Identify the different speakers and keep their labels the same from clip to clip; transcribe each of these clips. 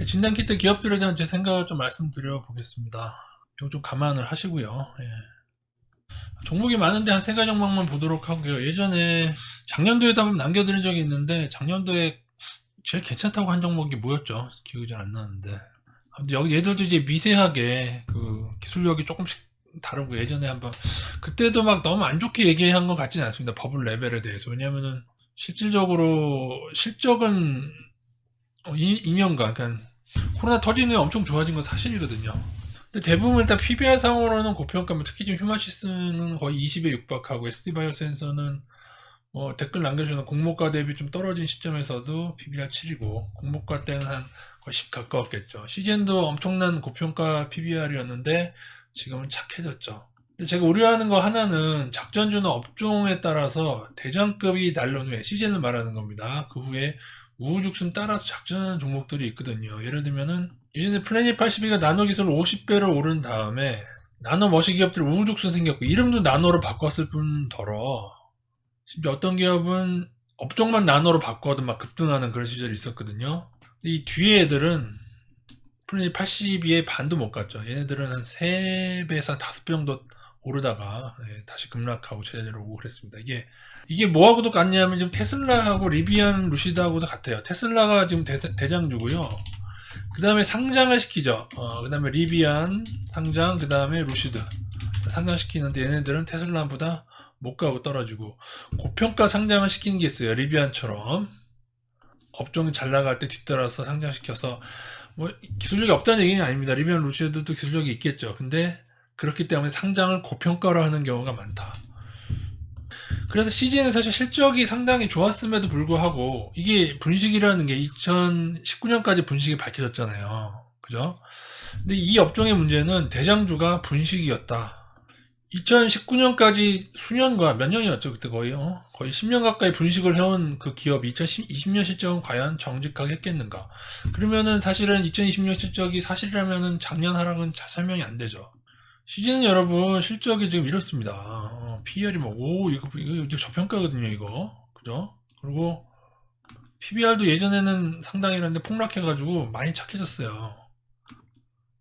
Speaker 1: 진단키트 기업들에 대한 제 생각을 좀 말씀드려 보겠습니다. 이거 좀 감안을 하시고요. 예. 종목이 많은데 한 세 가지 종목만 보도록 하고요. 예전에 작년도에도 한번 남겨드린 적이 있는데 작년도에 제일 괜찮다고 한 종목이 뭐였죠? 기억이 잘 안 나는데. 아무튼 여기 얘들도 이제 미세하게 그 기술력이 조금씩 다르고 예전에 한번 그때도 막 너무 안 좋게 얘기한 것 같지는 않습니다. 버블 레벨에 대해서. 왜냐면은 실질적으로 실적은 2년간 그러니까 코로나 터진 후에 엄청 좋아진 건 사실이거든요. 근데 대부분 일단 PBR 상으로는 고평가면 특히 지금 휴마시스는 거의 20에 육박하고 SD바이오 센서는 뭐 댓글 남겨주는 공모가 대비 좀 떨어진 시점에서도 PBR 7이고 공모가 때는 한 거의 10 가까웠겠죠. CGN도 엄청난 고평가 PBR이었는데 지금은 착해졌죠. 근데 제가 우려하는 거 하나는 작전주는 업종에 따라서 대장급이 날른 후에 CGN을 말하는 겁니다. 그 후에 우후죽순 따라서 작전하는 종목들이 있거든요. 예를 들면은 예전에 플래닛 82가 나노 기술 50배를 오른 다음에 나노 머시 기업들이 우후죽순 생겼고 이름도 나노로 바꿨을 뿐더러 심지어 어떤 기업은 업종만 나노로 바꿔도 막 급등하는 그런 시절이 있었거든요. 이 뒤에 애들은 플래닛 82의 반도 못 갔죠. 얘네들은 한 3배에서 5배 정도 오르다가 다시 급락하고 제자리로 오고 그랬습니다. 이게 뭐하고도 같냐면 지금 테슬라하고 리비안 루시드하고도 같아요. 테슬라가 지금 대장주고요. 그 다음에 상장을 시키죠. 그 다음에 리비안 상장, 그 다음에 루시드 상장시키는데 얘네들은 테슬라보다 못 가고 떨어지고 고평가 상장을 시키는 게 있어요. 리비안처럼 업종이 잘 나갈 때 뒤따라서 상장시켜서 뭐 기술력이 없다는 얘기는 아닙니다. 리비안 루시드도 기술력이 있겠죠. 근데 그렇기 때문에 상장을 고평가로 하는 경우가 많다. 그래서 CGN은 사실 실적이 상당히 좋았음에도 불구하고 이게 분식이라는 게 2019년까지 분식이 밝혀졌잖아요. 그죠? 근데 이 업종의 문제는 대장주가 분식이었다. 2019년까지 수년과 몇 년이었죠? 그때 거의 10년 가까이 분식을 해온 그 기업이 2020년 실적은 과연 정직하게 했겠는가? 그러면은 사실은 2020년 실적이 사실이라면은 작년 하락은 잘 설명이 안 되죠. CG는 여러분 실적이 지금 이렇습니다. PER이 뭐, 이거 저평가거든요, 이거. 그죠? 그리고 PBR도 예전에는 상당히 이랬는데 폭락해가지고 많이 착해졌어요.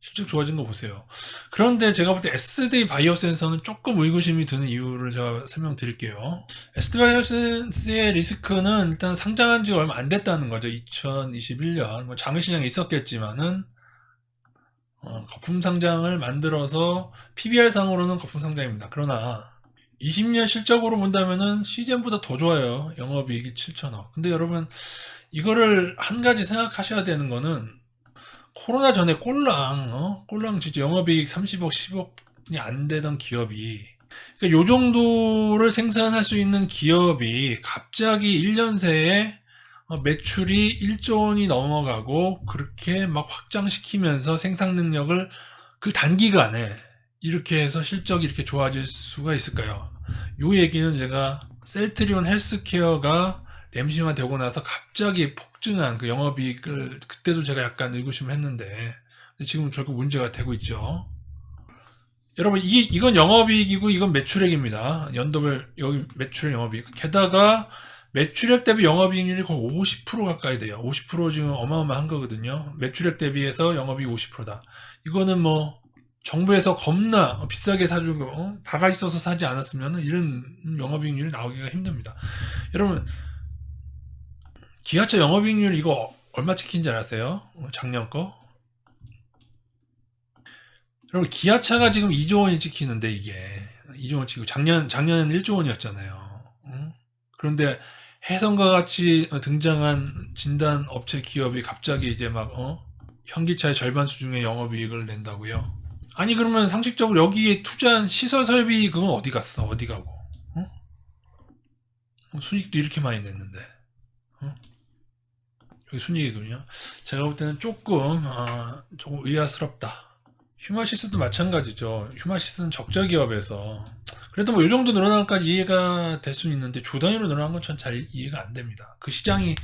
Speaker 1: 실적 좋아진 거 보세요. 그런데 제가 볼 때 SD 바이오 센서는 조금 의구심이 드는 이유를 제가 설명드릴게요. SD 바이오 센서의 리스크는 일단 상장한 지가 얼마 안 됐다는 거죠. 2021년. 뭐 장외시장에 있었겠지만은, 거품 상장을 만들어서 PBR 상으로는 거품 상장입니다. 그러나 20년 실적으로 본다면은 CGN보다 더 좋아요. 영업이익이 7천억. 근데 여러분 이거를 한 가지 생각하셔야 되는 거는 코로나 전에 꼴랑 진짜 영업이익 30억, 10억이 안 되던 기업이 그러니까 요 정도를 생산할 수 있는 기업이 갑자기 1년 새에 매출이 1조 원이 넘어가고 그렇게 막 확장시키면서 생산 능력을 그 단기간에 이렇게 해서 실적이 이렇게 좋아질 수가 있을까요? 요 얘기는 제가 셀트리온 헬스케어가 램시만 되고 나서 갑자기 폭증한 그 영업이익을 그때도 제가 약간 의구심을 했는데 지금 결국 문제가 되고 있죠. 여러분 이건 영업이익이고 이건 매출액입니다. 연도별 여기 매출액 영업이익. 게다가 매출액 대비 영업이익률이 거의 50% 가까이 돼요. 50% 지금 어마어마한 거거든요. 매출액 대비해서 영업이익 50%다. 이거는 뭐 정부에서 겁나 비싸게 사주고 바가지 써서 사지 않았으면 이런 영업이익률이 나오기가 힘듭니다. 여러분 기아차 영업이익률 이거 얼마 찍힌지 알았어요? 작년 거? 여러분 기아차가 지금 2조 원이 찍히는데 이게 2조 원 찍고 작년엔 1조 원이었잖아요. 그런데 해성과 같이 등장한 진단 업체 기업이 갑자기 이제 막 현기차의 절반 수준의 영업이익을 낸다고요? 아니 그러면 상식적으로 여기에 투자한 시설 설비 그건 어디 갔어? 어디 가고? 순이익도 이렇게 많이 냈는데 여기 순이익은요? 제가 볼 때는 조금 의아스럽다. 휴마시스도 마찬가지죠. 휴마시스는 적자 기업에서 그래도 뭐 이 정도 늘어난까지 이해가 될 수는 있는데 조 단위로 늘어난 건 전 잘 이해가 안 됩니다. 그 시장이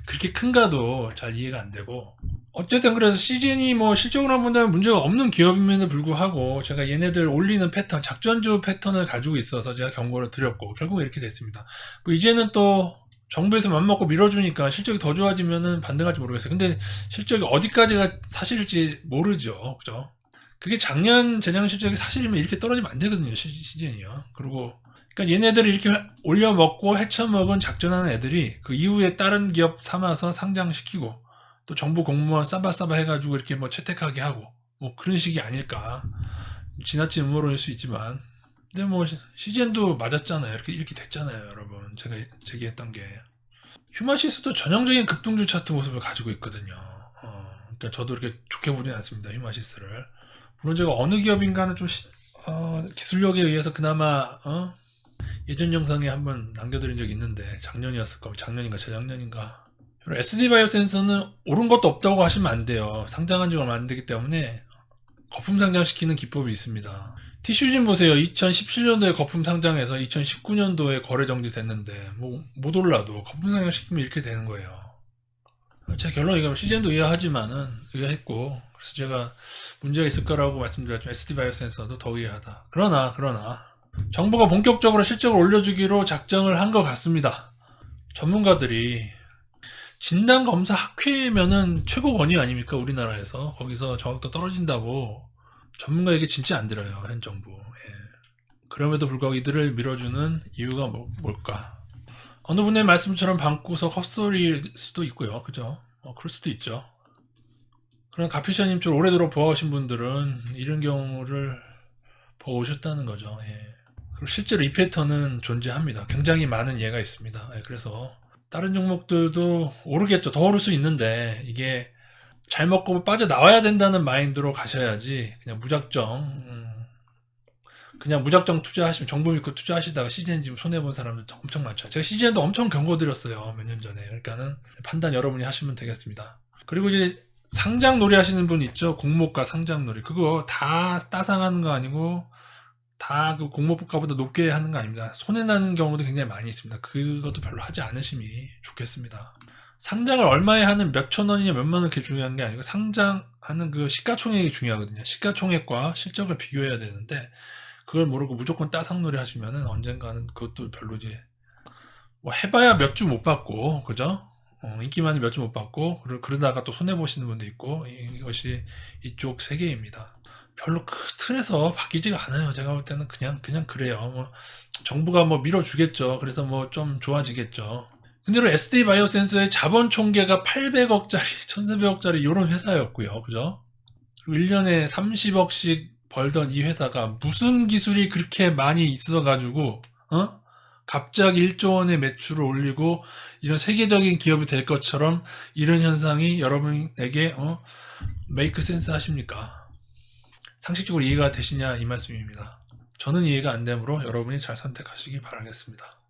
Speaker 1: 그렇게 큰가도 잘 이해가 안 되고 어쨌든 그래서 CGN이 뭐 실적으로 본다면 문제가 없는 기업임에도 불구하고 제가 얘네들 올리는 패턴, 작전주 패턴을 가지고 있어서 제가 경고를 드렸고 결국 이렇게 됐습니다. 뭐 이제는 또 정부에서 맘먹고 밀어주니까 실적이 더 좋아지면은 반등할지 모르겠어요. 근데 실적이 어디까지가 사실일지 모르죠. 그죠? 그게 작년 재량 실적이 사실이면 이렇게 떨어지면 안 되거든요. 시즌이요. 그리고 그러니까 얘네들이 이렇게 올려먹고 헤쳐먹은 작전하는 애들이 그 이후에 다른 기업 삼아서 상장시키고 또 정부 공무원 싸바싸바 해가지고 이렇게 뭐 채택하게 하고 뭐 그런 식이 아닐까. 지나친 음모론일 수 있지만 근데 뭐 CGN도 맞았잖아요. 이렇게 됐잖아요, 여러분. 제가 제기했던 게 휴마시스도 전형적인 급등주 차트 모습을 가지고 있거든요. 그러니까 저도 이렇게 좋게 보진 않습니다. 휴마시스를. 물론 제가 어느 기업인가는 좀 기술력에 의해서 그나마 예전 영상에 한번 남겨드린 적이 있는데 작년이었을 거고 작년인가 재작년인가. SD바이오센서는 오른 것도 없다고 하시면 안 돼요. 상장한 지 얼마 안 되기 때문에 거품 상장시키는 기법이 있습니다. 티슈진 보세요. 2017년도에 거품 상장해서 2019년도에 거래 정지됐는데 뭐 못 올라도 거품 상장시키면 이렇게 되는 거예요. 제 결론 이거 CGN도 의아하지만은 의아했고 그래서 제가 문제가 있을 거라고 말씀드렸지만 SD바이오센서도 더 의아하다. 그러나 정부가 본격적으로 실적을 올려주기로 작정을 한 것 같습니다. 전문가들이 진단검사 학회면은 최고 권위 아닙니까? 우리나라에서. 거기서 정확도 떨어진다고 전문가 얘기 진짜 안 들어요. 현 정부. 예. 그럼에도 불구하고 이들을 밀어주는 이유가 뭘까? 어느 분의 말씀처럼 방구석 헛소리일 수도 있고요. 그죠? 그럴 수도 있죠. 그런 가피셔님처럼 오래도록 보아오신 분들은 이런 경우를 보아오셨다는 거죠. 예. 그리고 실제로 이 패턴은 존재합니다. 굉장히 많은 예가 있습니다. 예, 그래서 다른 종목들도 오르겠죠. 더 오를 수 있는데 이게 잘 먹고 빠져나와야 된다는 마인드로 가셔야지 그냥 무작정 투자하시면 정보 믿고 투자하시다가 CGN 지금 손해본 사람들 엄청 많죠. 제가 CGN도 엄청 경고드렸어요. 몇 년 전에. 그러니까는 판단 여러분이 하시면 되겠습니다. 그리고 이제 상장놀이 하시는 분 있죠. 공모가 상장놀이. 그거 다 따상하는 거 아니고 다 그 공모가보다 높게 하는 거 아닙니다. 손해나는 경우도 굉장히 많이 있습니다. 그것도 별로 하지 않으심이 좋겠습니다. 상장을 얼마에 하는 몇천 원이냐 몇만 원 이렇게 중요한 게 아니고 상장하는 그 시가총액이 중요하거든요. 시가총액과 실적을 비교해야 되는데 그걸 모르고 무조건 따상놀이 하시면은 언젠가는 그것도 별로지. 뭐 해봐야 몇 주 못 받고 그죠? 인기 많이 몇 주 못 받고 그러다가 또 손해 보시는 분도 있고 이것이 이쪽 세계입니다. 별로 큰 틀에서 바뀌지가 않아요. 제가 볼 때는 그냥 그래요. 뭐 정부가 뭐 밀어주겠죠. 그래서 뭐 좀 좋아지겠죠. 근데 SD 바이오센서의 자본 총계가 800억짜리, 1,400억짜리 이런 회사였고요. 그죠? 1년에 30억씩 벌던 이 회사가 무슨 기술이 그렇게 많이 있어가지고 갑자기 1조 원의 매출을 올리고 이런 세계적인 기업이 될 것처럼 이런 현상이 여러분에게 메이크 센스 하십니까? 상식적으로 이해가 되시냐 이 말씀입니다. 저는 이해가 안 되므로 여러분이 잘 선택하시기 바라겠습니다.